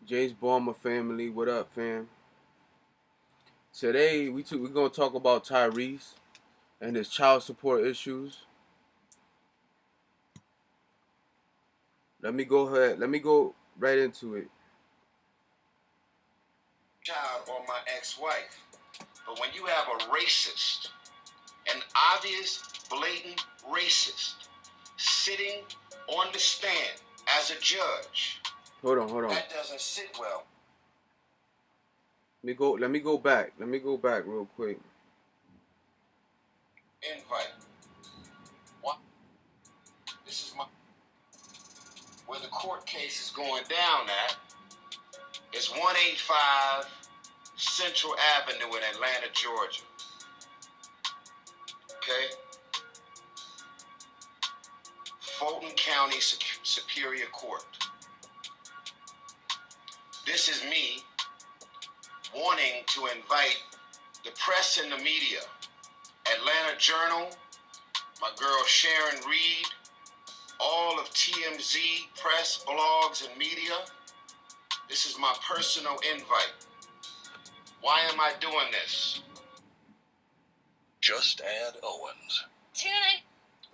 James Balmer family, what up, fam? Today we're gonna talk about Tyrese and his child support issues. Let me go ahead. Let me go right into it. Child or my ex-wife. But when you have a racist, an obvious, blatant racist, sitting on the stand as a judge, Hold on. that doesn't sit well. Let me go back. Let me go back real quick. Invite. What? This is where the court case is going down at. It's 185 Central Avenue in Atlanta, Georgia. Okay? Fulton County Superior Court. This is me wanting to invite the press and the media, Atlanta Journal, my girl Sharon Reed, all of TMZ, press, blogs, and media. This is my personal invite. Why am I doing this? Just add Owens.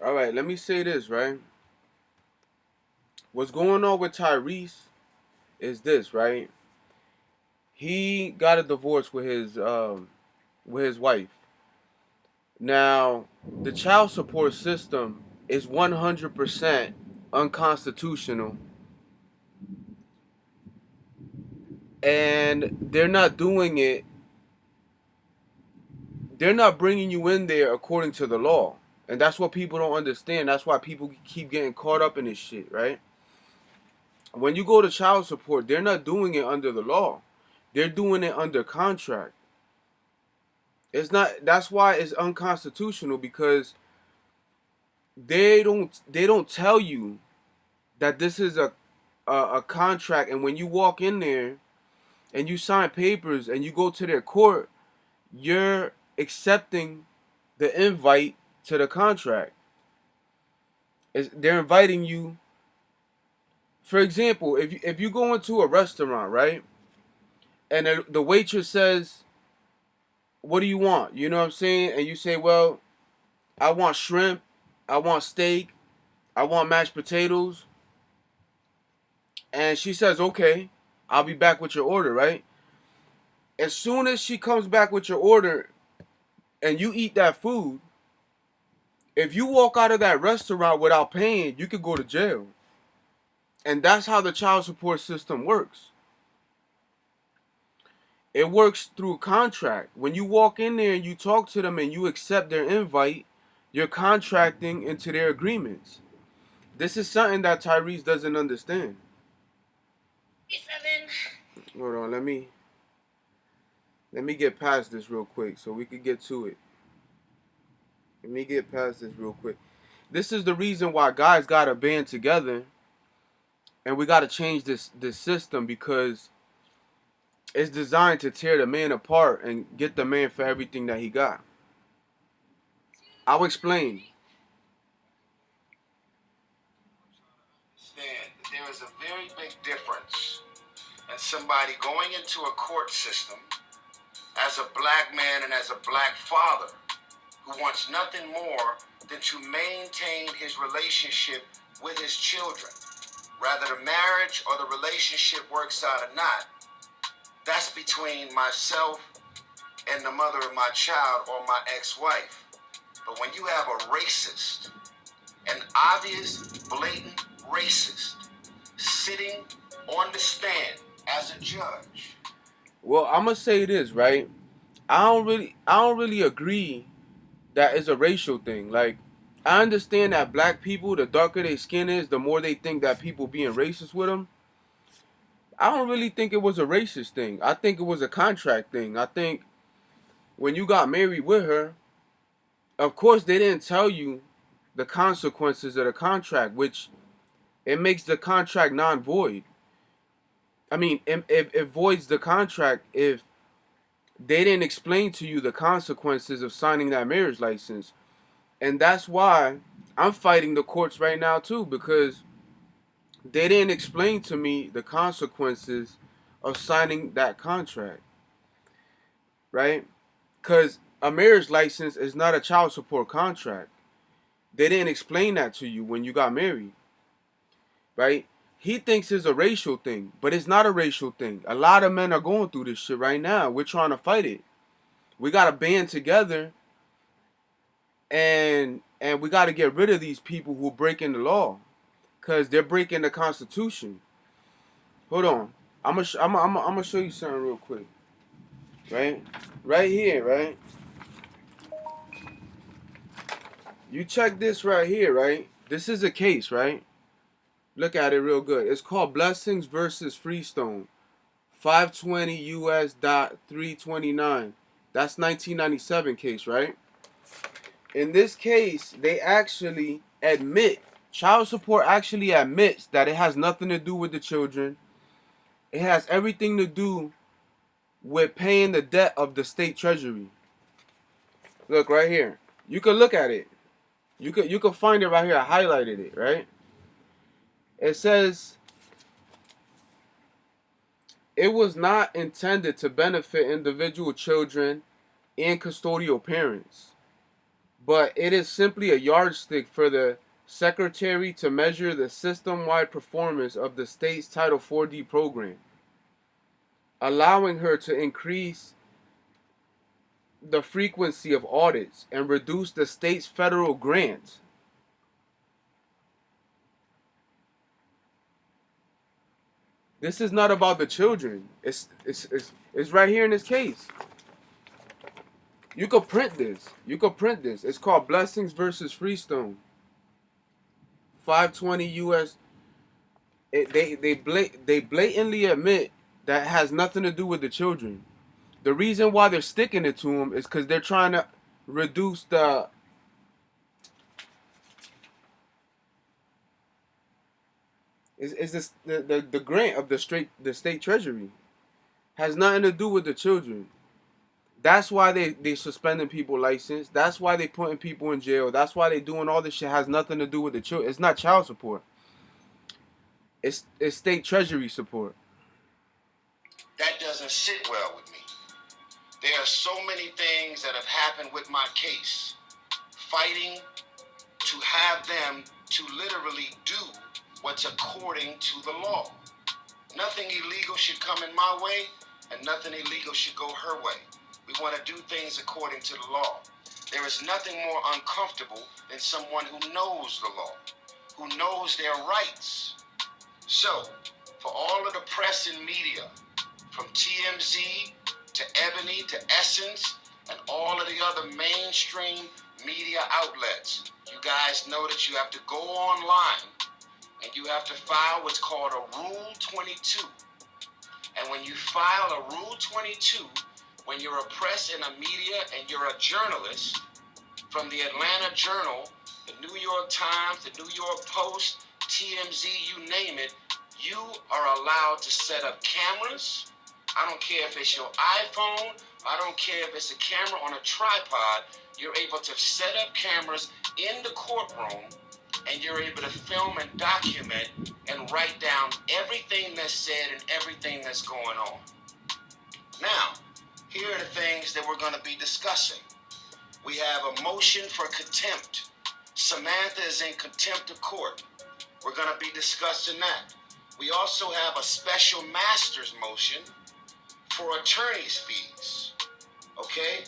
All right, let me say this, right? What's going on with Tyrese is this, right? He got a divorce with his wife. Now, the child support system is 100% unconstitutional, and they're not doing it. They're not bringing you in there according to the law. And that's what people don't understand. That's why people keep getting caught up in this shit, right? When you go to child support, they're not doing it under the law. They're doing it under contract. It's not That's why it's unconstitutional, because they don't tell you that this is a contract, and when you walk in there and you sign papers and you go to their court, you're accepting the invite to the contract. They're inviting you. For example, if you go into a restaurant, right, and the waitress says, "What do you want?" You know what I'm saying? And you say, "Well, I want shrimp, I want steak, I want mashed potatoes." And she says, "Okay, I'll be back with your order," right? As soon as she comes back with your order and you eat that food, if you walk out of that restaurant without paying, you could go to jail. And that's how the child support system works. It works through contract. When you walk in there and you talk to them and you accept their invite, you're contracting into their agreements. This is something that Tyrese doesn't understand. Hold on, let me get past this real quick so we could get to it. Let me get past this real quick. This is the reason why guys gotta band together, and we gotta change this system, because it's designed to tear the man apart and get the man for everything that he got. I'll explain. There is a very big difference in somebody going into a court system as a black man and as a black father who wants nothing more than to maintain his relationship with his children. Whether the marriage or the relationship works out or not, that's between myself and the mother of my child or my ex-wife. But when you have a racist, an obvious, blatant racist, sitting on the stand as a judge. Well, I'm gonna say this, right? I don't really agree that it's a racial thing. Like, I understand that black people, the darker their skin is, the more they think that people being racist with them. I don't really think it was a racist thing. I think it was a contract thing. I think when you got married with her, of course they didn't tell you the consequences of the contract, which it makes the contract non-void. I mean, it voids the contract if they didn't explain to you the consequences of signing that marriage license. And that's why I'm fighting the courts right now too, because they didn't explain to me the consequences of signing that contract, right? Because a marriage license is not a child support contract. They didn't explain that to you when you got married, right? He thinks it's a racial thing, but it's not a racial thing. A lot of men are going through this shit right now. We're trying to fight it. We got to band together, and we got to get rid of these people who are breaking the law, because they're breaking the Constitution. Hold on. I'm gonna show you something real quick, right? Right here, right? You check this right here, right? This is a case, right? Look at it real good. It's called Blessings versus Freestone. 520 US dot 329. That's 1997 case, right? In this case, they actually admit, child support actually admits that it has nothing to do with the children. It has everything to do with paying the debt of the state treasury. Look right here. You can look at it. You could find it right here. I highlighted it, right? It says it was not intended to benefit individual children and custodial parents, but it is simply a yardstick for the secretary to measure the system-wide performance of the state's Title 4D program, allowing her to increase the frequency of audits and reduce the state's federal grants. This is not about the children. It's right here in this case. You could print this. You could print this. It's called Blessings versus Freestone. 520 US. They blatantly admit that has nothing to do with the children. The reason why they're sticking it to them is because they're trying to reduce the is this the grant of the state treasury has nothing to do with the children. That's why they suspending people license. That's why they putting people in jail. That's why they doing all this shit. Has nothing to do with the children. It's not child support. It's state treasury support. That doesn't sit well with me. There are so many things that have happened with my case. Fighting to have them to literally do what's according to the law. Nothing illegal should come in my way, and nothing illegal should go her way. We want to do things according to the law. There is nothing more uncomfortable than someone who knows the law, who knows their rights. So, for all of the press and media, from TMZ to Ebony to Essence and all of the other mainstream media outlets, you guys know that you have to go online and you have to file what's called a Rule 22. And when you file a Rule 22, when you're a press and a media and you're a journalist, from the Atlanta Journal, the New York Times, the New York Post, TMZ, you name it, you are allowed to set up cameras. I don't care if it's your iPhone. I don't care if it's a camera on a tripod. You're able to set up cameras in the courtroom, and you're able to film and document and write down everything that's said and everything that's going on. Now, here are the things that we're going to be discussing. We have a motion for contempt. Samantha is in contempt of court. We're going to be discussing that. We also have a special master's motion for attorney's fees. Okay?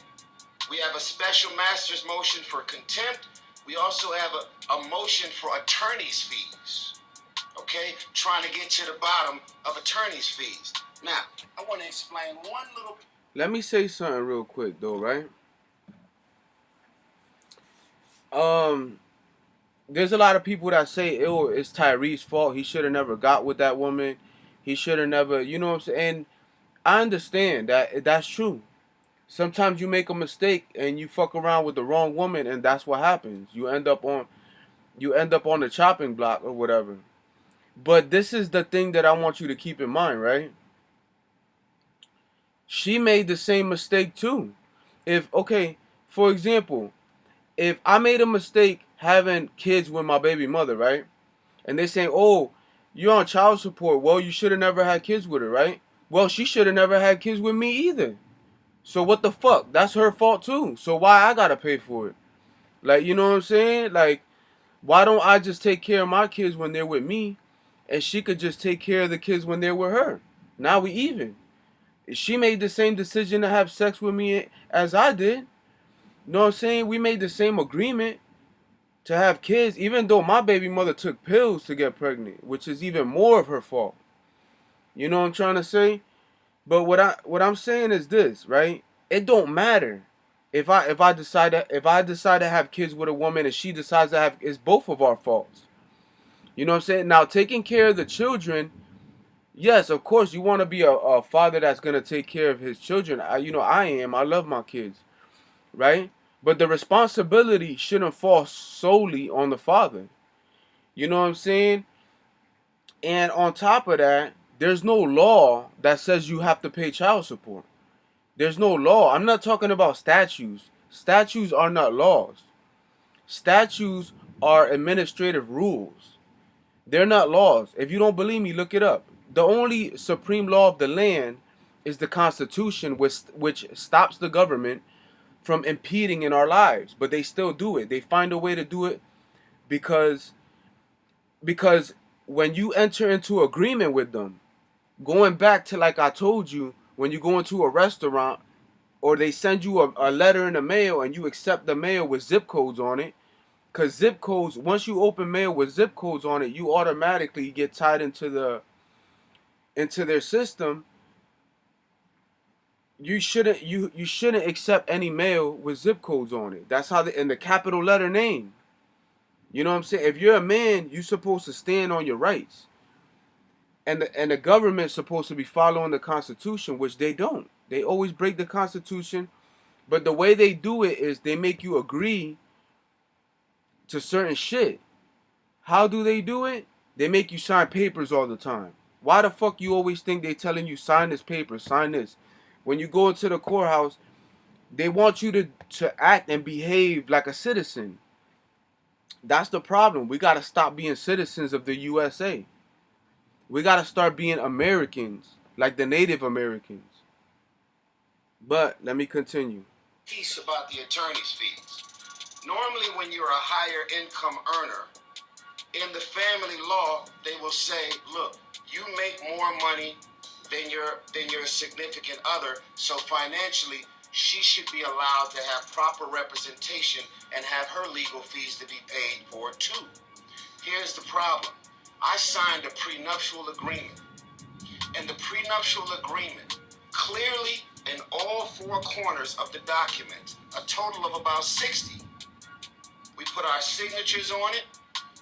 We have a special master's motion for contempt. We also have a motion for attorney's fees. Okay? Trying to get to the bottom of attorney's fees. Now, I want to explain one little... Let me say something real quick though, right? There's a lot of people that say, "Oh, it's Tyrese's fault. He should have never got with that woman. He should have never," you know what I'm saying? And I understand that that's true. Sometimes you make a mistake and you fuck around with the wrong woman, and that's what happens. You end up on the chopping block or whatever. But this is the thing that I want you to keep in mind, right? She made the same mistake too. If okay, for example, if I made a mistake having kids with my baby mother, right? And they saying, "Oh, you're on child support. Well, you should have never had kids with her, right?" Well, she should have never had kids with me either. So what the fuck? That's her fault too. So why I gotta pay for it? Like, you know what I'm saying? Like, why don't I just take care of my kids when they're with me, and she could just take care of the kids when they're with her? Now we even. She made the same decision to have sex with me as I did. You know what I'm saying? We made the same agreement to have kids, even though my baby mother took pills to get pregnant, which is even more of her fault. You know what I'm trying to say? But what I'm saying is this, right? It don't matter if I decide to have kids with a woman and she decides to have, it's both of our faults. You know what I'm saying? Now taking care of the children, yes, of course you want to be a father that's gonna take care of his children. I am. I love my kids, right? But the responsibility shouldn't fall solely on the father. You know what I'm saying? And on top of that, there's no law that says you have to pay child support. There's no law. I'm not talking about statutes. Statutes are not laws. Statutes are administrative rules. They're not laws. If you don't believe me, look it up. The only supreme law of the land is the Constitution, which stops the government from impeding in our lives. But they still do it. They find a way to do it because because when you enter into agreement with them, going back to like I told you, when you go into a restaurant or they send you a letter in the mail and you accept the mail with zip codes on it, because zip codes, once you open mail with zip codes on it, you automatically get tied into their system. You shouldn't accept any mail with zip codes on it. That's how in the capital letter name. You know what I'm saying? If you're a man, you're supposed to stand on your rights. And the government's supposed to be following the Constitution, which they don't. They always break the Constitution. But the way they do it is they make you agree to certain shit. How do they do it? They make you sign papers all the time. Why the fuck you always think they telling you sign this paper, sign this? When you go into the courthouse, they want you to act and behave like a citizen. That's the problem. We gotta stop being citizens of the USA. We gotta start being Americans, like the Native Americans. But let me continue. Piece about the attorney's fees. Normally, when you're a higher income earner, in the family law, they will say, look, you make more money than your significant other, so financially, she should be allowed to have proper representation and have her legal fees to be paid for too. Here's the problem. I signed a prenuptial agreement, and the prenuptial agreement clearly in all four corners of the document, a total of about 60. We put our signatures on it.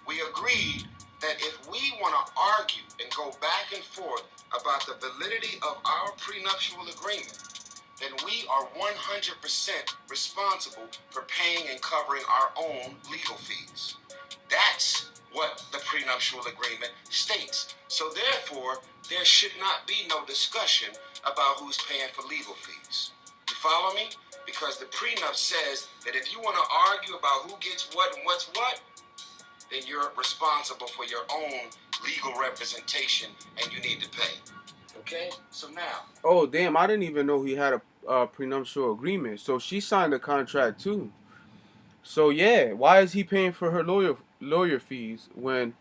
We agreed that if we want to argue and go back and forth about the validity of our prenuptial agreement, then we are 100% responsible for paying and covering our own legal fees. That's what the prenuptial agreement states. So therefore, there should not be no discussion about who's paying for legal fees. You follow me? Because the prenup says that if you want to argue about who gets what and what's what, then you're responsible for your own legal representation and you need to pay. Okay? So now. Oh damn! I didn't even know he had a prenuptial agreement. So she signed a contract too. So yeah, why is he paying for her lawyer fees when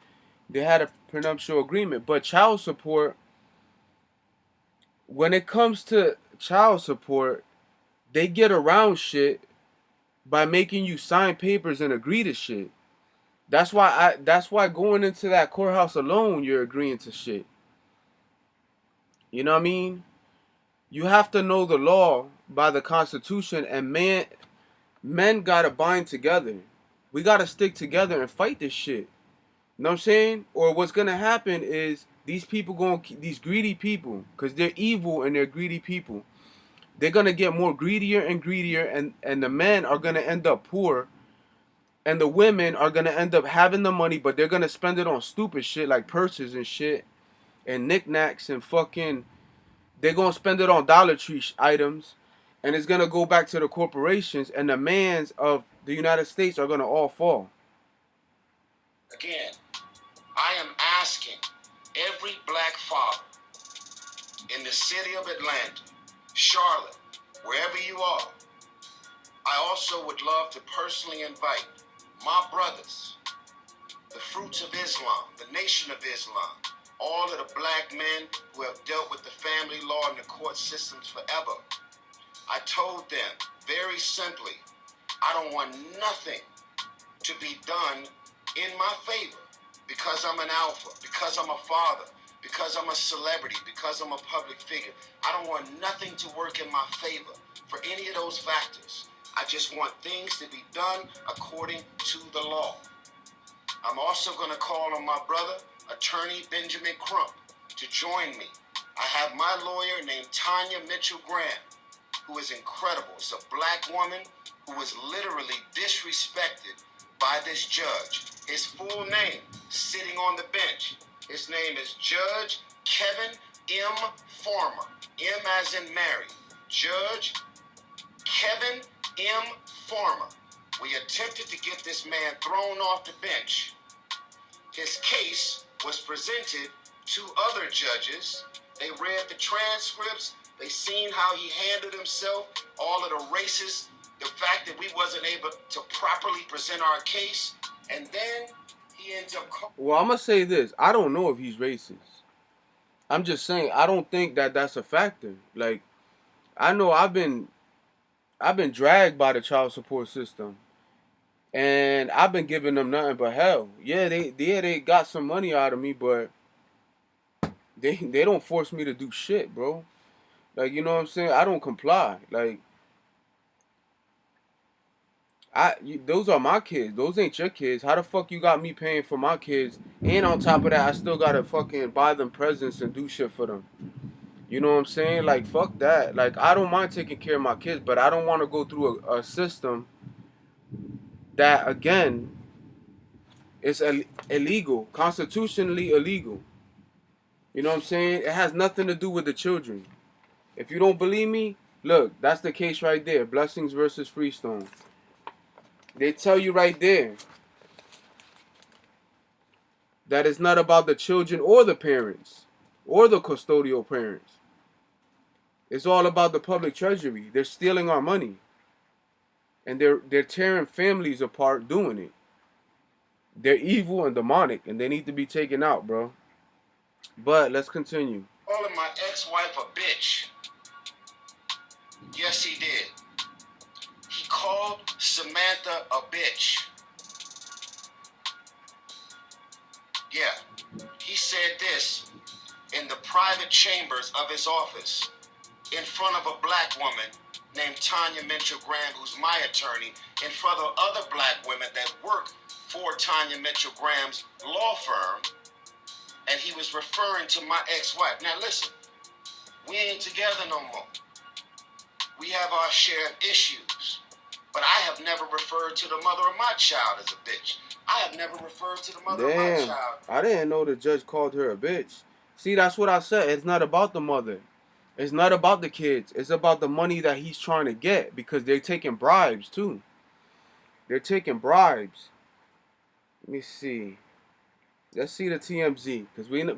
they had a prenuptial agreement? But child support, when it comes to child support, they get around shit by making you sign papers and agree to shit. That's why going into that courthouse alone, you're agreeing to shit. You know what I mean? You have to know the law by the Constitution, and men gotta bind together. We gotta stick together and fight this shit. You know what I'm saying? Or what's gonna happen is these greedy people, because they're evil and they're greedy people, they're gonna get more greedier and greedier, and the men are gonna end up poor, and the women are gonna end up having the money, but they're gonna spend it on stupid shit like purses and shit and knickknacks and fucking. They're gonna spend it on Dollar Tree items, and it's gonna go back to the corporations, and the mans of the United States are gonna all fall. Again, I am asking every black father in the city of Atlanta, Charlotte, wherever you are, I also would love to personally invite my brothers, the Fruits of Islam, the Nation of Islam, all of the black men who have dealt with the family law and the court systems forever. I told them very simply, I don't want nothing to be done in my favor because I'm an alpha, because I'm a father, because I'm a celebrity, because I'm a public figure. I don't want nothing to work in my favor for any of those factors. I just want things to be done according to the law. I'm also going to call on my brother, attorney Benjamin Crump, to join me. I have my lawyer named Tanya Mitchell Graham, who is incredible. It's a black woman who was literally disrespected by this judge. His full name, sitting on the bench, his name is Judge Kevin M. Farmer. M as in Mary. Judge Kevin M. Farmer. We attempted to get this man thrown off the bench. His case was presented to other judges. They read the transcripts. They seen how he handled himself, all of the racist, the fact that we wasn't able to properly present our case, and then he ends up. Well, I'm gonna say this. I don't know if he's racist. I'm just saying I don't think that that's a factor. Like I know I've been dragged by the child support system, and I've been giving them nothing but hell. Yeah, they got some money out of me, but they don't force me to do shit, bro. Like you know what I'm saying? I don't comply. Like those are my kids. Those ain't your kids. How the fuck you got me paying for my kids? And on top of that, I still gotta fucking buy them presents and do shit for them. You know what I'm saying? Like fuck that. Like I don't mind taking care of my kids, but I don't want to go through a system that again is illegal, constitutionally illegal. You know what I'm saying? It has nothing to do with the children. If you don't believe me, look, that's the case right there. Blessings versus Freestone. They tell you right there that it's not about the children or the parents or the custodial parents. It's all about the public treasury. They're stealing our money. And they're tearing families apart doing it. They're evil and demonic and they need to be taken out, bro. But let's continue. Calling my ex-wife a bitch. Yes, he did. He called Samantha a bitch. Yeah, he said this in the private chambers of his office in front of a black woman named Tanya Mitchell Graham, who's my attorney, in front of other black women that work for Tanya Mitchell Graham's law firm, and he was referring to my ex-wife. Now listen, we ain't together no more. We have our share of issues, but I have never referred to the mother of my child as a bitch. I have never referred to the mother of my child. I didn't know the judge called her a bitch. See, that's what I said. It's not about the mother. It's not about the kids. It's about the money that he's trying to get because they're taking bribes too. They're taking bribes. Let me see. Let's see the TMZ because we not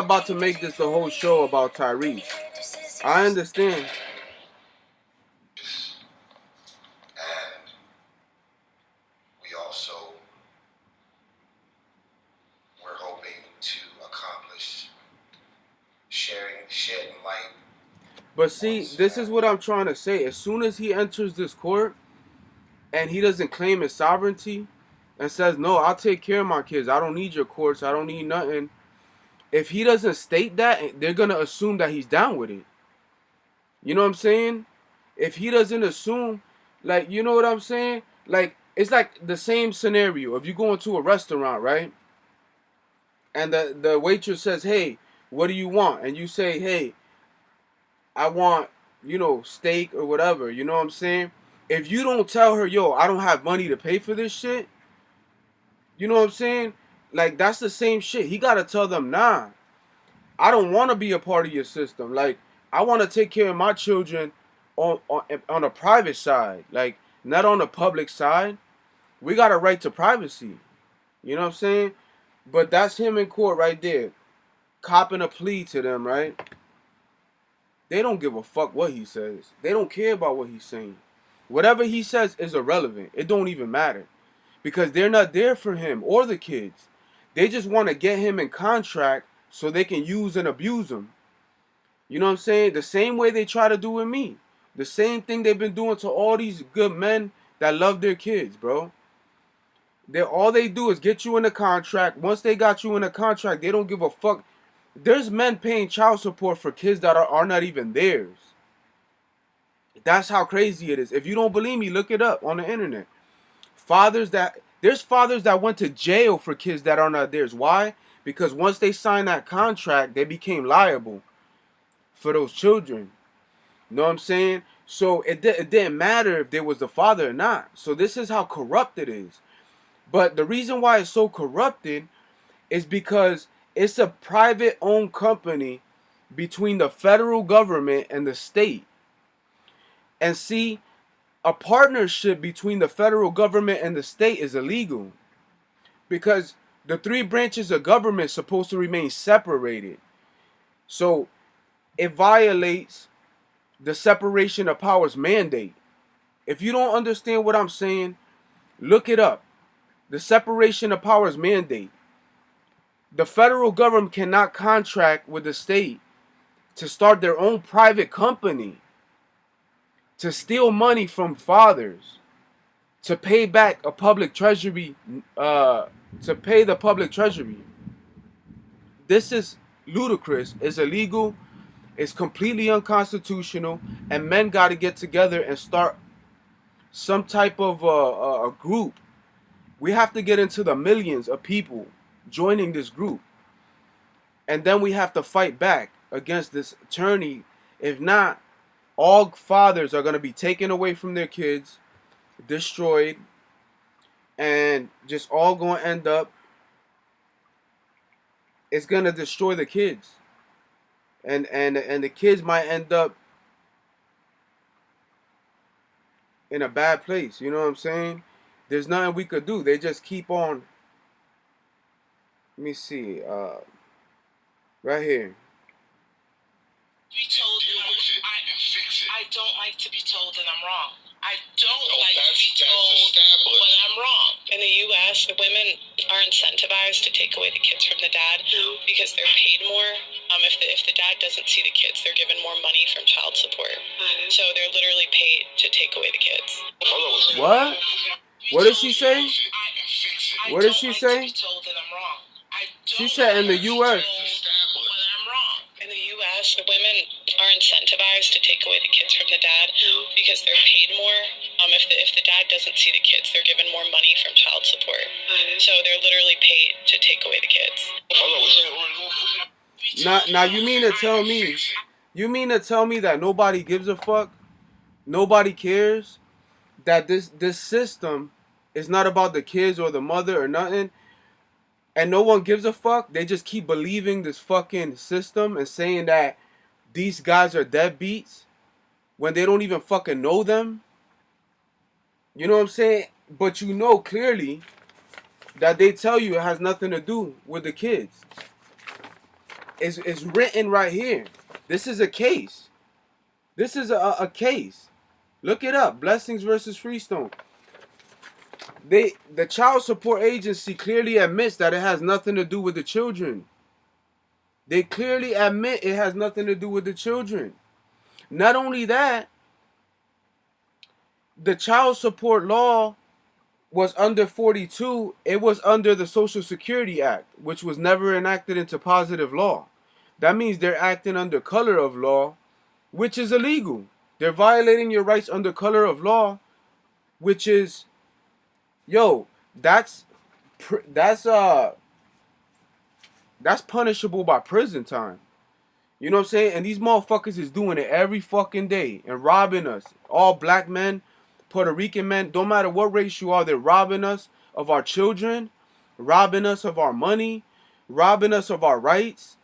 about to make this the whole show about Tyrese. I understand. And we also were hoping to accomplish shedding light. But see, this is what I'm trying to say. As soon as he enters this court and he doesn't claim his sovereignty and says, no, I'll take care of my kids. I don't need your courts. I don't need nothing. If he doesn't state that, they're going to assume that he's down with it. You know what I'm saying? If he doesn't assume, like, you know what I'm saying? Like, it's like the same scenario. If you go into a restaurant, right? And the waitress says, hey, what do you want? And you say, hey, I want, steak or whatever. You know what I'm saying? If you don't tell her, yo, I don't have money to pay for this shit, you know what I'm saying? Like, that's the same shit. He got to tell them, nah, I don't want to be a part of your system. Like, I want to take care of my children on a private side. Like, not on the public side. We got a right to privacy. You know what I'm saying? But that's him in court right there. copping a plea to them, right? They don't give a fuck what he says. They don't care about what he's saying. Whatever he says is irrelevant. It don't even matter. Because they're not there for him or the kids. They just want to get him in contract so they can use and abuse him. You know what I'm saying? The same way they try to do with me. The same thing they've been doing to all these good men that love their kids, bro. All they do is get you in a contract. Once they got you in a contract, they don't give a fuck. There's men paying child support for kids that are not even theirs. That's how crazy it is. If you don't believe me, look it up on the internet. There's fathers that went to jail for kids that are not theirs. Why? Because once they signed that contract, they became liable for those children. You know what I'm saying? So it didn't matter if there was the father or not. So this is how corrupt it is. But the reason why it's so corrupted is because it's a private owned company between the federal government and the state. And see, a partnership between the federal government and the state is illegal because the three branches of government are supposed to remain separated. So it violates the separation of powers mandate. If you don't understand what I'm saying, look it up. The separation of powers mandate. The federal government cannot contract with the state to start their own private company, to steal money from fathers, to pay back a public treasury, to pay the public treasury. This is ludicrous. It's illegal. It's completely unconstitutional. And men got to get together and start some type of a group. We have to get into the millions of people joining this group. And then we have to fight back against this tyranny. If not, all fathers are going to be taken away from their kids, destroyed, and just all going to end up, it's going to destroy the kids. And the kids might end up in a bad place. You know what I'm saying? There's nothing we could do. They just keep on. Let me see. Right here. Be told I don't like to be told that I'm wrong. I don't like to be told when I'm wrong. In the U.S., the women are incentivized to take away the kids from the dad because they're paid more. If the dad doesn't see the kids, they're given more money from child support. So they're literally paid to take away the kids. What? What did she say? What did she say? She said in the U.S. In the U.S., the women are incentivized to take away the kids from the dad because they're paid more. If the dad doesn't see the kids, they're given more money from child support. So they're literally paid to take away the kids. Now you mean to tell me? You mean to tell me that nobody gives a fuck? Nobody cares? That this system is not about the kids or the mother or nothing, and no one gives a fuck? They just keep believing this fucking system and saying that these guys are deadbeats when they don't even fucking know them. You know what I'm saying? But you know clearly that they tell you it has nothing to do with the kids. It's written right here. This is a case. This is a case. Look it up. Blessings versus Freestone. The child support agency clearly admits that it has nothing to do with the children. They clearly admit it has nothing to do with the children. Not only that, the child support law was under 42. It was under the Social Security Act, which was never enacted into positive law. That means they're acting under color of law, which is illegal. They're violating your rights under color of law, which is, yo, that's punishable by prison time. You know what I'm saying? And these motherfuckers is doing it every fucking day and robbing us. All black men, Puerto Rican men, don't matter what race you are, they're robbing us of our children, robbing us of our money, robbing us of our rights.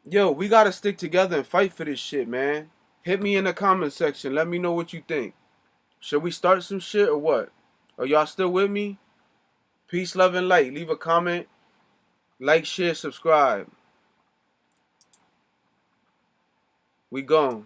Yo, we gotta stick together and fight for this shit, man. Hit me in the comment section. Let me know what you think. Should we start some shit or what? Are y'all still with me? Peace, love, and light. Leave a comment. Like, share, subscribe. We gone.